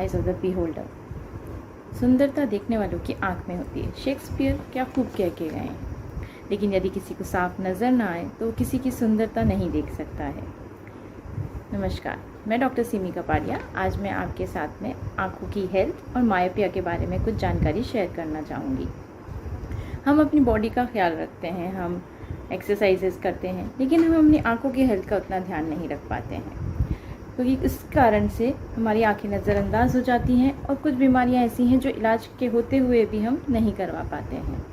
eyes of the beholder. सुंदरता देखने वालों की आंख में होती है। शेक्सपियर क्या खूब कह के गए हैं। लेकिन यदि किसी को साफ नज़र ना आए तो वो किसी की सुंदरता नहीं देख सकता है। नमस्कार, मैं डॉक्टर सीमी कपाड़िया आज मैं आपके साथ में आँखों की हेल्थ और मायोपिया के बारे में कुछ जानकारी शेयर करना चाहूँगी। हम अपनी बॉडी का ख्याल रखते हैं, हम एक्सरसाइजेस करते हैं, लेकिन हम अपनी आँखों की हेल्थ का उतना ध्यान नहीं रख पाते हैं, क्योंकि इस कारण से हमारी आँखें नज़रअंदाज हो जाती हैं और कुछ बीमारियां ऐसी हैं जो इलाज के होते हुए भी हम नहीं करवा पाते हैं।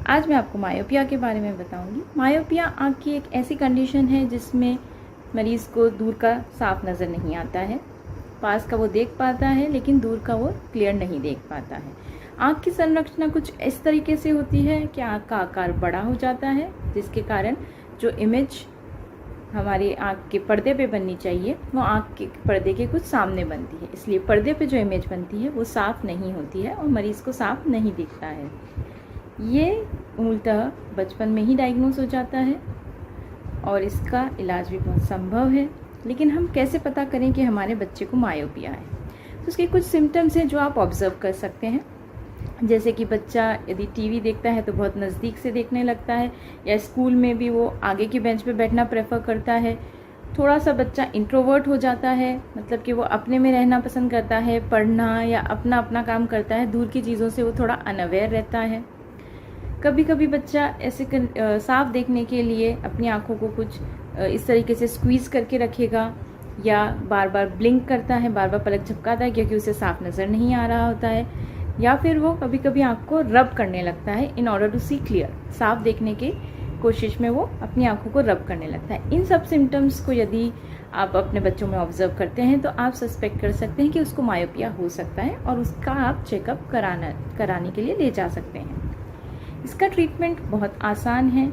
आज मैं आपको मायोपिया के बारे में बताऊंगी। मायोपिया आँख की एक ऐसी कंडीशन है जिसमें मरीज़ को दूर का साफ नज़र नहीं आता है। पास का वो देख पाता है लेकिन दूर का वो क्लियर नहीं देख पाता है। आँख की संरचना कुछ इस तरीके से होती है कि आँख का आकार बड़ा हो जाता है, जिसके कारण जो इमेज हमारी आँख के पर्दे पे बननी चाहिए वो आँख के पर्दे के कुछ सामने बनती है। इसलिए पर्दे पे जो इमेज बनती है वो साफ़ नहीं होती है और मरीज़ को साफ नहीं दिखता है। ये मूलतः बचपन में ही डायग्नोस हो जाता है और इसका इलाज भी बहुत संभव है। लेकिन हम कैसे पता करें कि हमारे बच्चे को मायोपिया है? तो उसके कुछ सिम्टम्स हैं जो आप ऑब्ज़र्व कर सकते हैं। जैसे कि बच्चा यदि टीवी देखता है तो बहुत नज़दीक से देखने लगता है, या स्कूल में भी वो आगे की बेंच पे बैठना प्रेफर करता है। थोड़ा सा बच्चा इंट्रोवर्ट हो जाता है, मतलब कि वो अपने में रहना पसंद करता है, पढ़ना या अपना अपना काम करता है, दूर की चीज़ों से वो थोड़ा अनअवेयर रहता है। कभी कभी बच्चा ऐसे साफ देखने के लिए अपनी आँखों को कुछ इस तरीके से स्क्वीज़ करके रखेगा, या बार बार ब्लिंक करता है, बार बार पलक झपकाता है क्योंकि उसे साफ नज़र नहीं आ रहा होता है। या फिर वो कभी कभी आँख को रब करने लगता है in order to see clear. साफ देखने की कोशिश में वो अपनी आँखों को रब करने लगता है। इन सब सिम्टम्स को यदि आप अपने बच्चों में ऑब्जर्व करते हैं तो आप सस्पेक्ट कर सकते हैं कि उसको मायोपिया हो सकता है और उसका आप चेकअप कराने के लिए ले जा सकते हैं। इसका ट्रीटमेंट बहुत आसान है।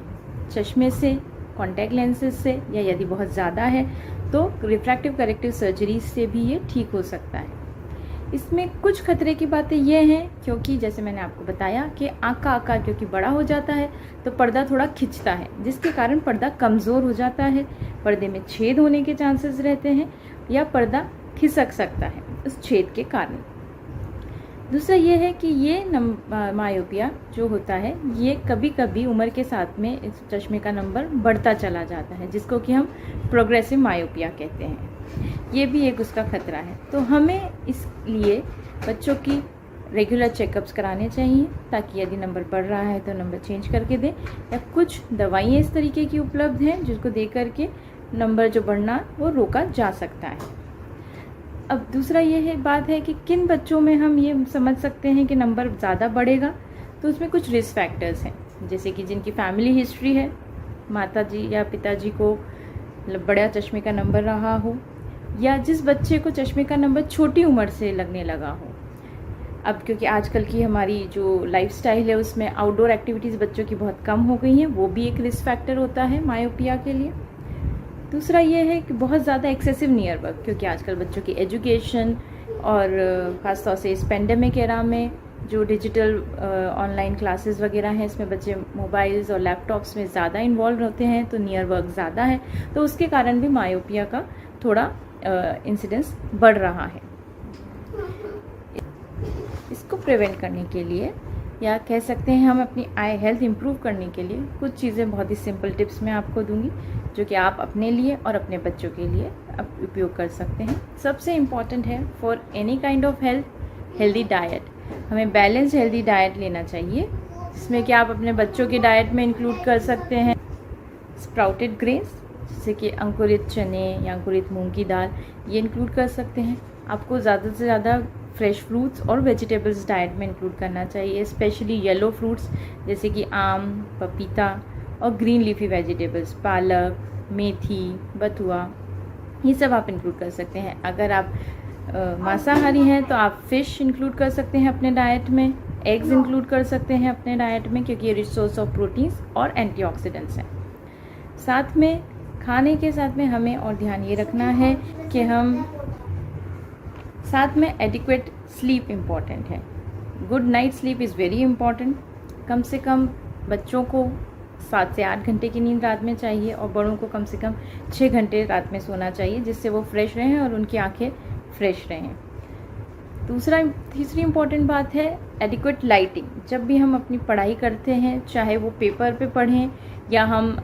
चश्मे से, कॉन्टैक्ट लेंसेज से, या यदि बहुत ज़्यादा है तो रिफ्रैक्टिव करेक्टिव सर्जरी से भी ये ठीक हो सकता है। इसमें कुछ खतरे की बातें ये हैं, क्योंकि जैसे मैंने आपको बताया कि आँख का आकार क्योंकि बड़ा हो जाता है तो पर्दा थोड़ा खिंचता है, जिसके कारण पर्दा कमज़ोर हो जाता है, पर्दे में छेद होने के चांसेस रहते हैं, या पर्दा खिसक सकता है उस छेद के कारण। दूसरा ये है कि ये मायोपिया जो होता है ये कभी कभी उम्र के साथ में इस चश्मे का नंबर बढ़ता चला जाता है, जिसको कि हम प्रोग्रेसिव मायोपिया कहते हैं। ये भी एक उसका खतरा है। तो हमें इसलिए बच्चों की रेगुलर चेकअप्स कराने चाहिए, ताकि यदि नंबर बढ़ रहा है तो नंबर चेंज करके दें, या कुछ दवाइयाँ इस तरीके की उपलब्ध हैं जिसको दे करके नंबर जो बढ़ना वो रोका जा सकता है। अब दूसरा ये है बात है कि किन बच्चों में हम ये समझ सकते हैं कि नंबर ज़्यादा बढ़ेगा। तो उसमें कुछ रिस्क फैक्टर्स हैं, जैसे कि जिनकी फैमिली हिस्ट्री है, माताजी या पिताजी को बड़ा चश्मे का नंबर रहा हो, या जिस बच्चे को चश्मे का नंबर छोटी उम्र से लगने लगा हो। अब क्योंकि आजकल की हमारी जो लाइफस्टाइल है उसमें आउटडोर एक्टिविटीज़ बच्चों की बहुत कम हो गई हैं, वो भी एक रिस्क फैक्टर होता है मायोपिया के लिए। दूसरा ये है कि बहुत ज़्यादा एक्सेसिव नियर वर्क, क्योंकि आजकल बच्चों की एजुकेशन और ख़ासतौर से इस पेंडेमिक एरा में जो डिजिटल ऑनलाइन क्लासेस वगैरह हैं, इसमें बच्चे मोबाइल्स और लैपटॉप्स में ज़्यादा इन्वॉल्व होते हैं, तो नियर वर्क ज़्यादा है, तो उसके कारण भी मायोपिया का थोड़ा इंसिडेंस बढ़ रहा है। इसको प्रिवेंट करने के लिए, या कह सकते हैं हम अपनी आई हेल्थ इम्प्रूव करने के लिए, कुछ चीज़ें बहुत ही सिंपल टिप्स मैं आपको दूंगी जो कि आप अपने लिए और अपने बच्चों के लिए उपयोग कर सकते हैं। सबसे इम्पॉर्टेंट है for any kind of healthy diet. हमें बैलेंस हेल्दी डाइट लेना चाहिए, जिसमें कि आप अपने बच्चों के डाइट में इंक्लूड कर सकते हैं स्प्राउटेड ग्रेन्स, जैसे कि अंकुरित चने या अंकुरित मूंग की दाल, ये इंक्लूड कर सकते हैं। आपको ज़्यादा से ज़्यादा फ्रेश फ्रूट्स और वेजिटेबल्स डाइट में इंक्लूड करना चाहिए, स्पेशली येलो फ्रूट्स जैसे कि आम, पपीता, और ग्रीन लीफी वेजिटेबल्स, पालक, मेथी, बथुआ, ये सब आप इंक्लूड कर सकते हैं। अगर आप मांसाहारी हैं तो आप फ़िश इंक्लूड कर सकते हैं अपने डाइट में, एग्स इंक्लूड कर सकते हैं अपने डाइट में, क्योंकि ये रिच सोर्स ऑफ प्रोटीन्स और एंटीऑक्सीडेंट्स हैं। साथ में खाने के साथ में हमें और ध्यान ये रखना है कि हम साथ में एडिक्वेट स्लीप इम्पॉर्टेंट है। Good night sleep is very important. कम से कम बच्चों को 7 से 8 घंटे की नींद रात में चाहिए, और बड़ों को कम से कम 6 घंटे रात में सोना चाहिए, जिससे वो फ्रेश रहें और उनकी आंखें फ्रेश रहें। तीसरी इम्पॉर्टेंट बात है एडिक्वेट लाइटिंग। जब भी हम अपनी पढ़ाई करते हैं, चाहे वो पेपर पे पढ़ें या हम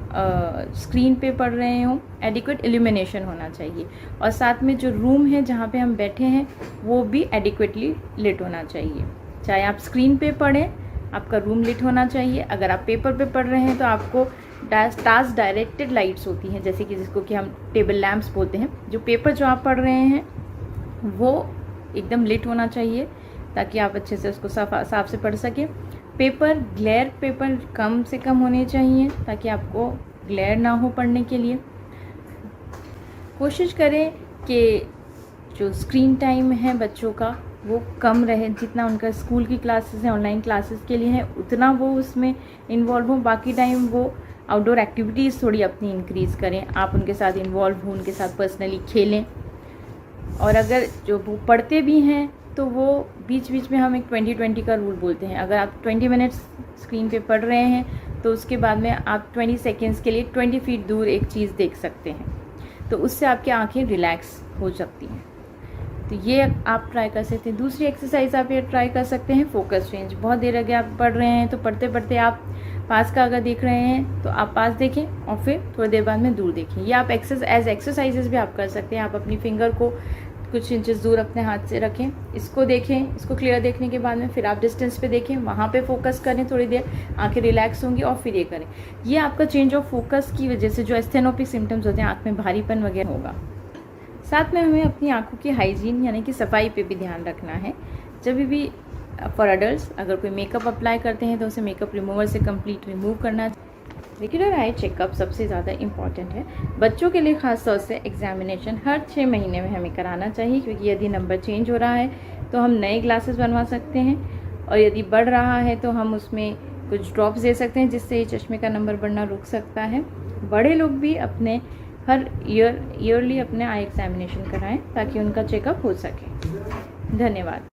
स्क्रीन पे पढ़ रहे हों, एडिक्वेट इल्यूमिनेशन होना चाहिए। और साथ में जो रूम है जहाँ पे हम बैठे हैं वो भी एडिक्वेटली लिट होना चाहिए। चाहे आप स्क्रीन पे पढ़ें, आपका रूम लिट होना चाहिए। अगर आप पेपर पे पढ़ रहे हैं तो आपको टास्क डायरेक्टेड लाइट्स होती हैं, जैसे कि जिसको कि हम टेबल लैम्प्स बोलते हैं। जो पेपर जो आप पढ़ रहे हैं वो एकदम लिट होना चाहिए ताकि आप अच्छे से उसको साफ से पढ़ सकें। ग्लेयर पेपर कम से कम होने चाहिए ताकि आपको ग्लेयर ना हो पढ़ने के लिए। कोशिश करें कि जो स्क्रीन टाइम है बच्चों का वो कम रहे। जितना उनका स्कूल की क्लासेस हैं, ऑनलाइन क्लासेस के लिए है, उतना वो उसमें इन्वॉल्व हो। बाकी टाइम वो आउटडोर एक्टिविटीज़ थोड़ी अपनी इंक्रीज़ करें। आप उनके साथ इन्वॉल्व हो, उनके साथ पर्सनली खेलें। और अगर जो वो पढ़ते भी हैं तो वो बीच बीच में हम एक 20-20 का रूल बोलते हैं। अगर आप 20 मिनट्स स्क्रीन पे पढ़ रहे हैं तो उसके बाद में आप 20 सेकेंड्स के लिए 20 फीट दूर एक चीज़ देख सकते हैं, तो उससे आपकी आंखें रिलैक्स हो सकती हैं। तो ये आप ट्राई कर सकते हैं। दूसरी एक्सरसाइज आप ये ट्राई कर सकते हैं, फोकस रेंज। बहुत देर अगर आप पढ़ रहे हैं तो पढ़ते पढ़ते आप पास का अगर देख रहे हैं तो आप पास देखें और फिर थोड़ी देर बाद में दूर देखें। ये आप एक्सरसाइजेज भी आप कर सकते हैं। आप अपनी फिंगर को कुछ इंचेस दूर अपने हाथ से रखें, इसको देखें, इसको क्लियर देखने के बाद में फिर आप डिस्टेंस पे देखें, वहाँ पे फोकस करें थोड़ी देर, आंखें रिलैक्स होंगी और फिर ये करें। ये आपका चेंज ऑफ फोकस की वजह से जो एस्थेनोपिक सिम्टम्स होते हैं, आँख में भारीपन वगैरह होगा। साथ में हमें अपनी आँखों की हाइजीन यानी कि सफाई पे भी ध्यान रखना है। जब भी फॉर एडल्ट्स अगर कोई मेकअप अप्लाई करते हैं तो उसे मेकअप रिमूवर से कंप्लीट रिमूव करना। रेगुलर आई चेकअप सबसे ज़्यादा इम्पॉर्टेंट है। बच्चों के लिए ख़ास तौर से एग्जामिनेशन हर 6 महीने में हमें कराना चाहिए, क्योंकि यदि नंबर चेंज हो रहा है तो हम नए ग्लासेस बनवा सकते हैं, और यदि बढ़ रहा है तो हम उसमें कुछ ड्रॉप्स दे सकते हैं जिससे ये चश्मे का नंबर बढ़ना रुक सकता है। बड़े लोग भी अपने हर ईयरली अपने आई एग्जामिनेशन कराएं ताकि उनका चेकअप हो सके। धन्यवाद।